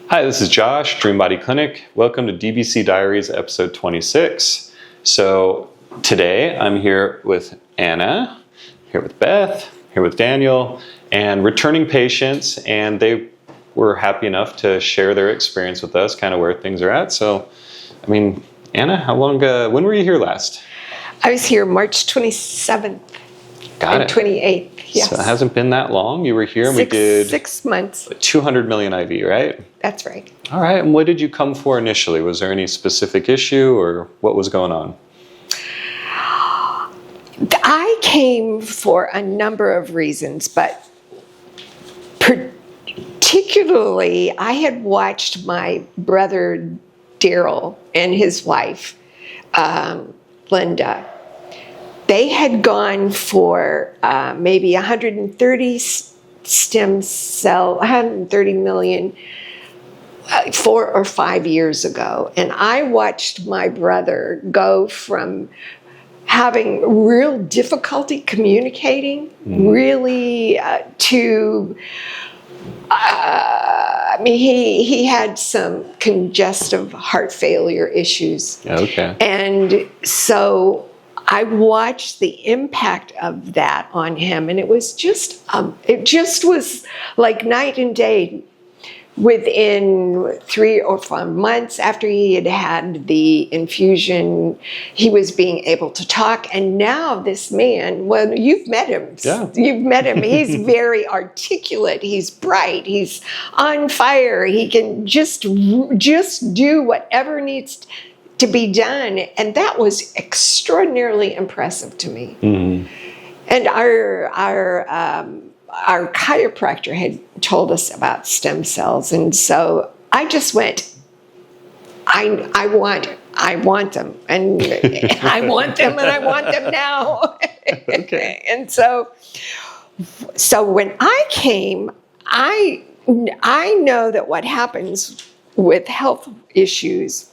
Hi, this is Josh, Dream Body Clinic. Welcome to DBC Diaries, episode 26. So today I'm here with Anna, here with Beth, here with Daniel, and returning patients, and they were happy enough to share their experience with us, kind of where things are at. So, Anna, how long, when were you here last? I was here March 27th and 28th. Yes. So it hasn't been that long. You were here and we did 6 months. 200 million IV, right? That's right. All right. And what did you come for initially? Was there any specific issue or what was going on? I came for a number of reasons, but particularly I had watched my brother Daryl and his wife, Linda. They had gone for maybe 130 million 4 or 5 years ago. And I watched my brother go from having real difficulty communicating, really to, he had some congestive heart failure issues. Okay. And so I watched the impact of that on him, and it just was like night and day. Within 3 or 4 months after he had had the infusion, he was being able to talk. And now this man, well, you've met him. Yeah. You've met him. He's very articulate. He's bright. He's on fire. He can just do whatever needs to be done. And that was extraordinarily impressive to me. Mm-hmm. And our chiropractor had told us about stem cells, and so I just went, I want them, and I want them, and I want them now. Okay. And so when I came, I know that what happens with health issues,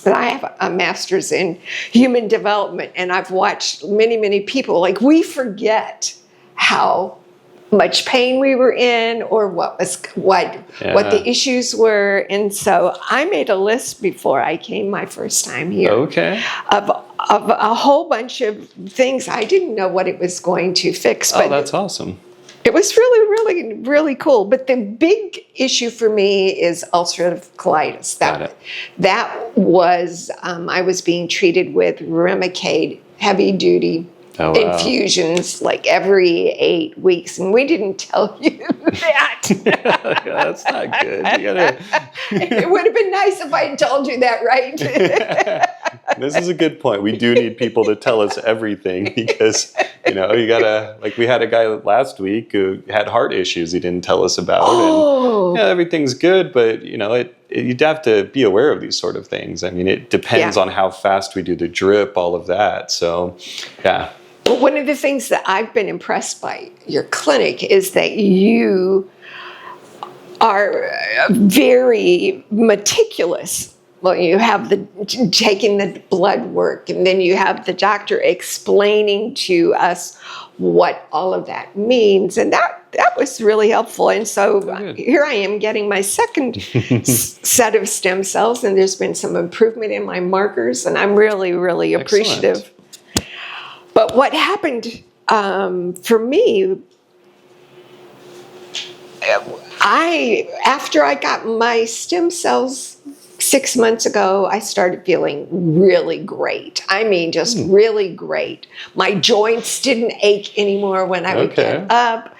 that I have a master's in human development, and I've watched many people, like, we forget how much pain we were in or what the issues were. And so I made a list before I came my first time here. Okay. Of a whole bunch of things. I didn't know what it was going to fix. But that's awesome. It was really cool. But the big issue for me is ulcerative colitis. That was, I was being treated with Remicade, heavy duty infusions, like every 8 weeks. And we didn't tell you that. That's not good. It would have been nice if I had told you that, right? This is a good point. We do need people to tell us everything because, you gotta, like, we had a guy last week who had heart issues he didn't tell us about. Oh. And everything's good, but, you'd have to be aware of these sort of things. I mean, it depends on how fast we do the drip, all of that. So, yeah. Well, one of the things that I've been impressed by your clinic is that you are very meticulous. Well, you have taking the blood work, and then you have the doctor explaining to us what all of that means, and that was really helpful. And so here I am getting my second set of stem cells, and there's been some improvement in my markers, and I'm really appreciative. Excellent. But what happened for me, after I got my stem cells 6 months ago, I started feeling really great. I mean, just really great. My joints didn't ache anymore when I would get up.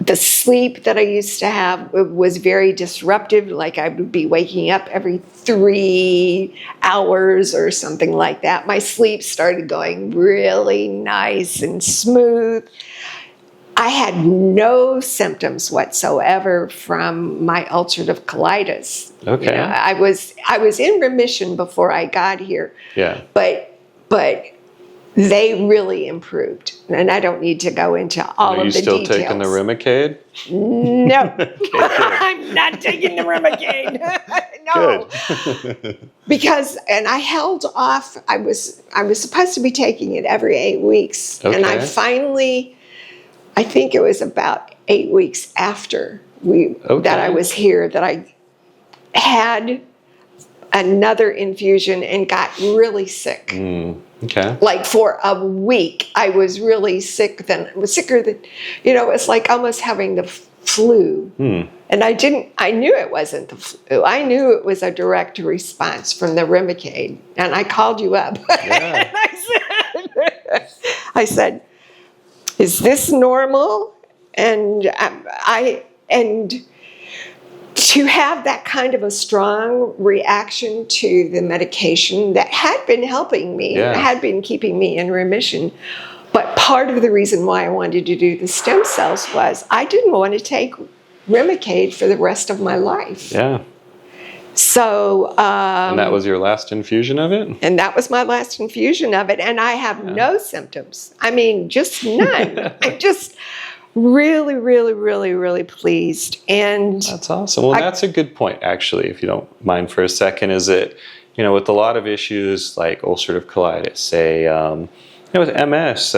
The sleep that I used to have was very disruptive. Like, I would be waking up every 3 hours or something like that. My sleep started going really nice and smooth. I had no symptoms whatsoever from my ulcerative colitis. Okay. I was in remission before I got here. Yeah. But they really improved, and I don't need to go into all of the details. Are you still taking the Remicade? No, I'm not taking the Remicade. No, good. Because I held off. I was supposed to be taking it every 8 weeks, and I finally, I think it was about 8 weeks after that I was here, that I had another infusion and got really sick. Okay. Like for a week, I was really sick. Then I was sicker than, it's like almost having the flu. And I knew it wasn't the flu. I knew it was a direct response from the Remicade. And I called you up. Yeah. And I said, is this normal? And to have that kind of a strong reaction to the medication that had been helping me, had been keeping me in remission. But part of the reason why I wanted to do the stem cells was I didn't want to take Remicade for the rest of my life. Yeah. So... and that was your last infusion of it? And that was my last infusion of it. And I have no symptoms. I mean, just none. I'm just... really, really, really, really pleased. And that's awesome. Well, that's a good point, actually, if you don't mind for a second, is that, with a lot of issues like ulcerative colitis, say, with MS,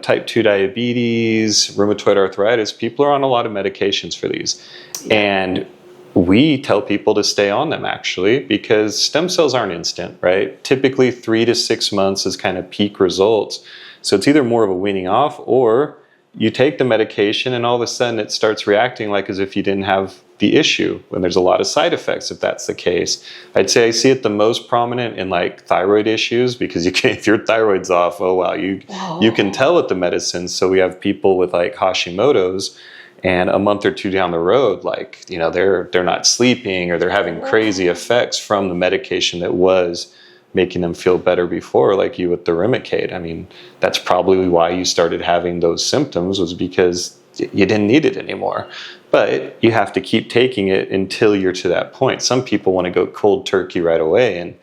type 2 diabetes, rheumatoid arthritis, people are on a lot of medications for these. And we tell people to stay on them, actually, because stem cells aren't instant, right? Typically 3 to 6 months is kind of peak results. So it's either more of a weaning off, or you take the medication and all of a sudden it starts reacting like as if you didn't have the issue, when there's a lot of side effects if that's the case. I'd say I see it the most prominent in like thyroid issues, because if your thyroid's off, oh wow, you can tell with the medicine. So we have people with like Hashimoto's, and a month or two down the road, like, they're not sleeping, or they're having crazy effects from the medication that was making them feel better before, like you with the Remicade. I mean, that's probably why you started having those symptoms, was because you didn't need it anymore. But you have to keep taking it until you're to that point. Some people want to go cold turkey right away, and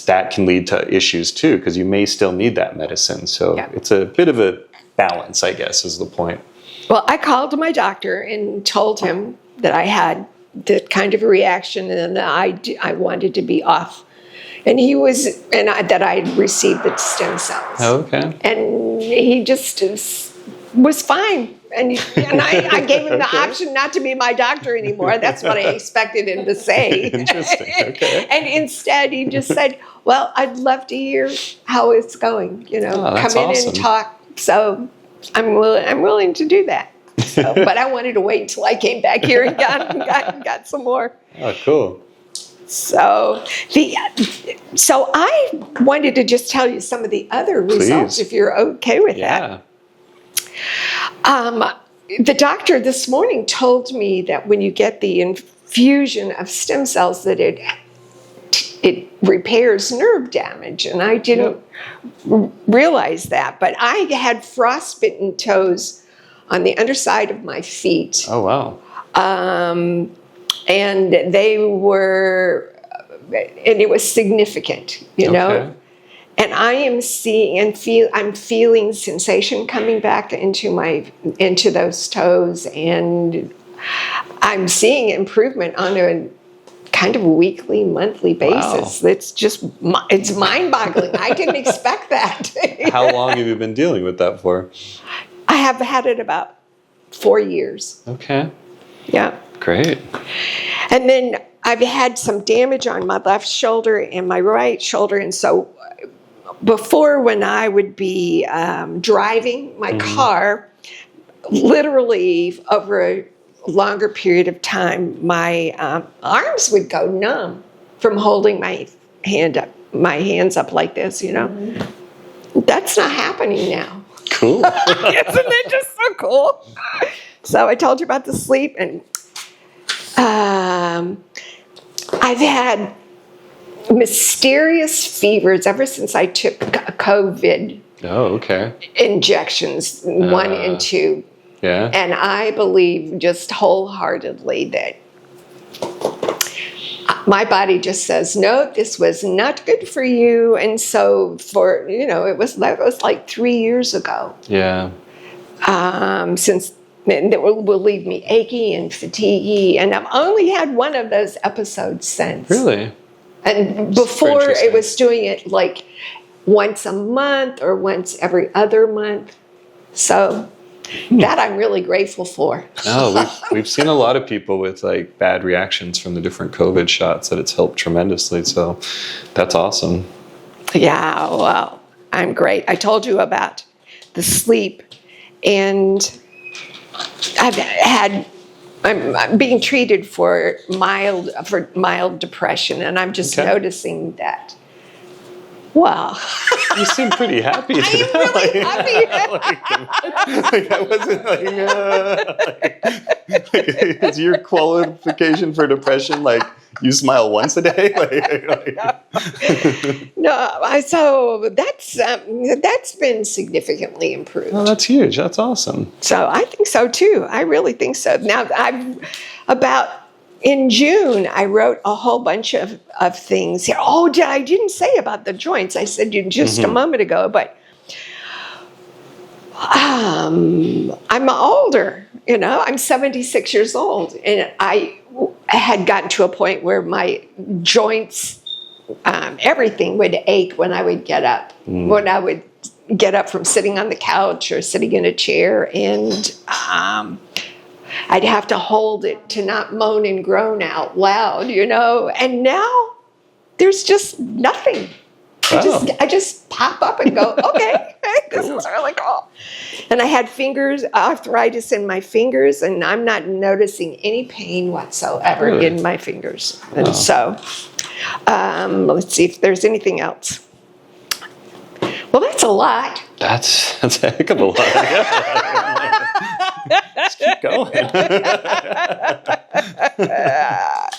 that can lead to issues too, because you may still need that medicine. So it's a bit of a balance, I guess, is the point. Well, I called my doctor and told him that I had that kind of a reaction and that I wanted to be off. And that I had received the stem cells. Okay. And he just was fine. And I gave him the option not to be my doctor anymore. That's what I expected him to say. Interesting. Okay. And instead, he just said, well, I'd love to hear how it's going. Come in awesome. and talk. So I'm willing to do that. So, but I wanted to wait until I came back here and got some more. Oh, cool. So I wanted to just tell you some of the other results, if you're okay with that. The doctor this morning told me that when you get the infusion of stem cells, that it repairs nerve damage, and I didn't realize that. But I had frostbitten toes on the underside of my feet. Oh wow. And they were, and it was significant, know. And I am seeing I'm feeling sensation coming back into those toes, and I'm seeing improvement on a kind of weekly, monthly basis. Wow. It's mind-boggling. I didn't expect that. How long have you been dealing with that for? I have had it about 4 years. Okay. Yeah. Great. And then I've had some damage on my left shoulder and my right shoulder. And so before, when I would be driving my car, literally over a longer period of time, my arms would go numb from holding my hands up like this, That's not happening now. Cool. Isn't it just so cool? So I told you about the sleep, and I've had mysterious fevers ever since I took COVID injections, 1 and 2. Yeah. And I believe just wholeheartedly that my body just says, no, this was not good for you. And so that was like 3 years ago. Yeah. Since that will leave me achy and fatiguey. And I've only had one of those episodes since. Really? And before, it was doing it like once a month or once every other month. So That I'm really grateful for. No, we've seen a lot of people with like bad reactions from the different COVID shots that it's helped tremendously. So that's awesome. Yeah, well, I'm great. I told you about the sleep, and I'm being treated for mild depression, and I'm just noticing that. Well, you seem pretty happy today. I'm really happy. I wasn't like, is your qualification for depression like you smile once a day? No, so that's been significantly improved. Oh, that's huge. That's awesome. So I think so too. I really think so. Now in June, I wrote a whole bunch of things here. Oh, I didn't say about the joints. I said just a moment ago, but I'm older. I'm 76 years old, and I had gotten to a point where my joints, everything would ache when I would get up. When I would get up from sitting on the couch or sitting in a chair, and I'd have to hold it to not moan and groan out loud, And now there's just nothing. Wow. I just pop up and go, okay, this is really cool. And I had arthritis in my fingers, and I'm not noticing any pain whatsoever in my fingers. And so, let's see if there's anything else. Well, that's a lot. That's a heck of a lot. Let's keep going.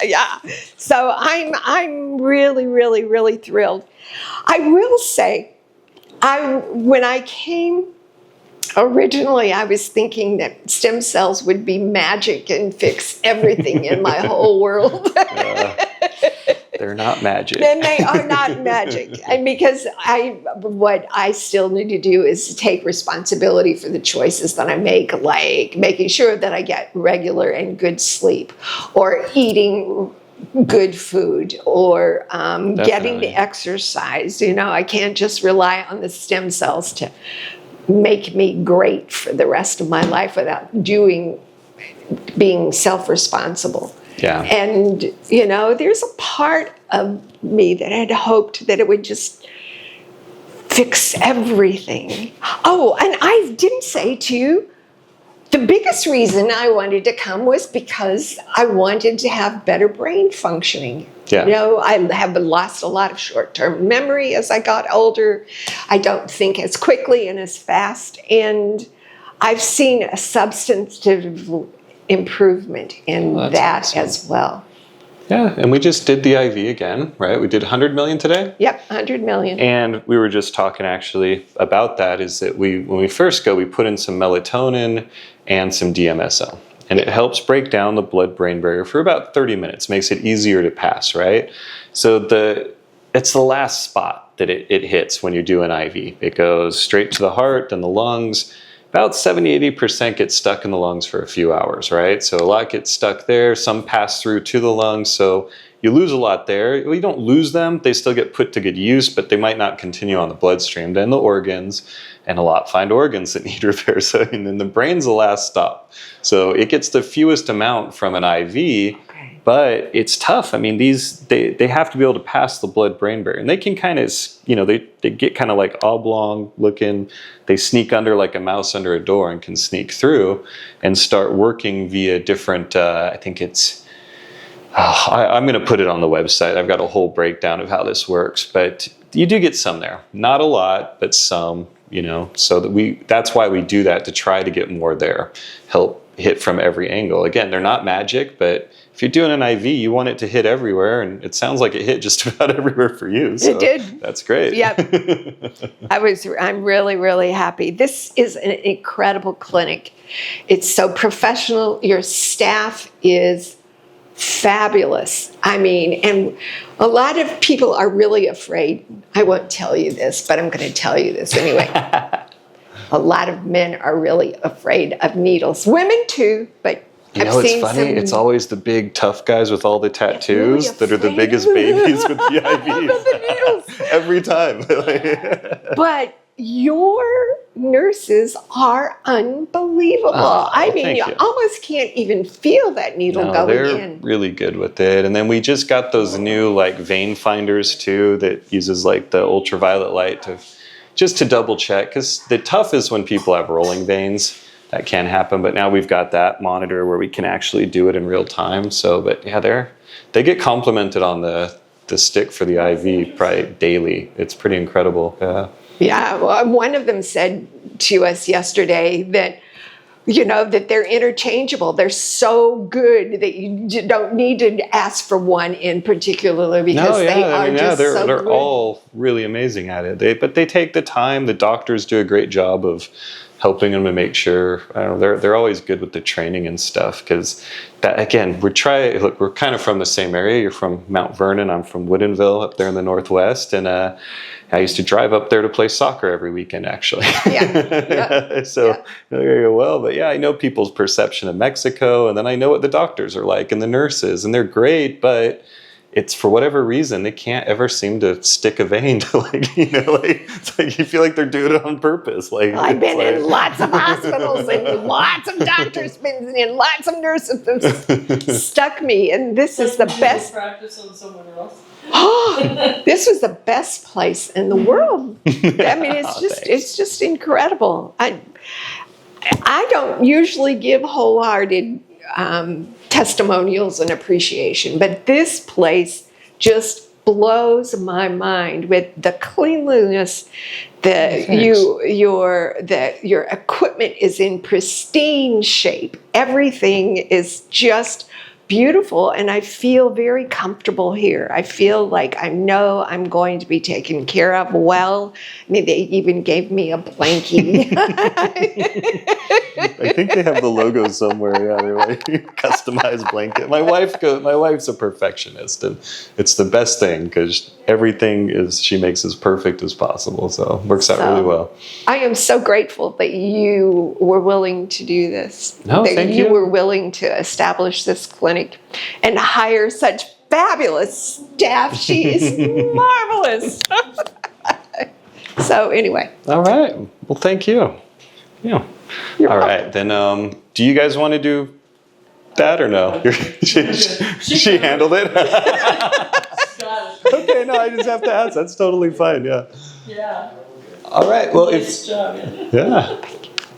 Yeah. So I'm really, really, really thrilled. I will say, when I came originally, I was thinking that stem cells would be magic and fix everything in my whole world. They're not magic. Then they are not magic. And because what I still need to do is to take responsibility for the choices that I make, like making sure that I get regular and good sleep, or eating good food, or getting the exercise. I can't just rely on the stem cells to make me great for the rest of my life without being self-responsible. Yeah. And, there's a part of me that had hoped that it would just fix everything. Oh, and I didn't say to you, the biggest reason I wanted to come was because I wanted to have better brain functioning. Yeah. I have lost a lot of short-term memory as I got older. I don't think as quickly and as fast. And I've seen a substantive improvement in that awesome. As well. Yeah, and we just did the IV again, right? We did 100 million today? Yep, 100 million. And we were just talking actually about that, is that when we first go, we put in some melatonin and some DMSO. And it helps break down the blood-brain barrier for about 30 minutes, makes it easier to pass, right? So it's the last spot that it hits when you do an IV. It goes straight to the heart, then the lungs. About 70-80% get stuck in the lungs for a few hours, right? So a lot gets stuck there. Some pass through to the lungs, so you lose a lot there. Well, you don't lose them. They still get put to good use, but they might not continue on the bloodstream. Then the organs, and a lot find organs that need repair. So, and then the brain's the last stop. So it gets the fewest amount from an IV, but it's tough. I mean, they have to be able to pass the blood-brain barrier, and they can kind of, they get kind of like oblong looking. They sneak under like a mouse under a door and can sneak through and start working via different, I think it's, I'm going to put it on the website. I've got a whole breakdown of how this works, but you do get some there. Not a lot, but some, so that's why we do that, to try to get more there, help hit from every angle. Again, they're not magic, but if you're doing an IV, you want it to hit everywhere, and it sounds like it hit just about everywhere for you. So it did. That's great. Yep. I'm really, really happy. This is an incredible clinic. It's so professional. Your staff is fabulous. I mean, and a lot of people are really afraid. I won't tell you this, but I'm going to tell you this anyway. A lot of men are really afraid of needles. Women too, but it's funny. It's always the big tough guys with all the tattoos really that are the biggest babies with the IVs. The needles. Every time. But your nurses are unbelievable. Oh, I mean, thank you you. almost can't even feel that needle No, going they're in. really good with it. And then we just got those new like vein finders too that uses like the ultraviolet light to double check, because the tough is when people have rolling veins. That can happen, but now we've got that monitor where we can actually do it in real time. So, but yeah, they get complimented on the stick for the IV probably daily. It's pretty incredible. Yeah. Yeah, well, one of them said to us yesterday that, you know, that they're interchangeable. They're so good that you don't need to ask for one in particular, because they are just so they're good. all really amazing at it. But they take the time. The doctors do a great job of helping them to make sure. I don't know, they're always good with the training and stuff, because that, again, we're kind of from the same area. You're from Mount Vernon. I'm from Woodinville up there in the Northwest, and I used to drive up there to play soccer every weekend, actually. Yeah. So, well, but yeah, I know people's perception of Mexico, and then I know what the doctors are like and the nurses, and they're great, but it's for whatever reason they can't ever seem to stick a vein to, like, you know, like it's like you feel like they're doing it on purpose. Like, I've been in lots of hospitals, and lots of doctors been in, lots of nurses have stuck me, and this is the best. Practice on someone else. Oh, this was the best place in the world. I mean, it's just incredible. I don't usually give wholehearted testimonials and appreciation, but this place just blows my mind with the cleanliness. Your equipment is in pristine shape. Everything is just beautiful, and I feel very comfortable here. I feel like I know I'm going to be taken care of well. I mean, they even gave me a blankie. I think they have the logo somewhere. Yeah, they're like customized blanket. My wife's a perfectionist, and it's the best thing, because everything she makes as perfect as possible. So it works out really well. I am so grateful that you were willing to do this. No, that thank you. You were willing to establish this clinic and hire such fabulous staff. She is marvelous. So anyway. All right. Well, thank you. Yeah. All right. Then, do you guys want to do that or no? She handled it. Okay. No, I just have to ask. That's totally fine. Yeah. Yeah. All right. Well, Nice job. yeah.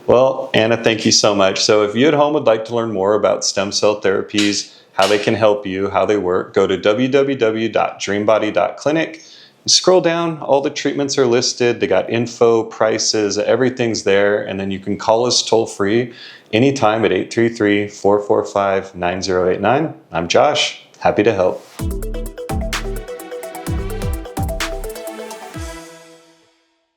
Well, Anna, thank you so much. So if you at home would like to learn more about stem cell therapies, how they can help you, how they work, go to www.dreambody.clinic. Scroll down, all the treatments are listed. They got info, prices, everything's there. And then you can call us toll free anytime at 833-445-9089. I'm Josh. Happy to help.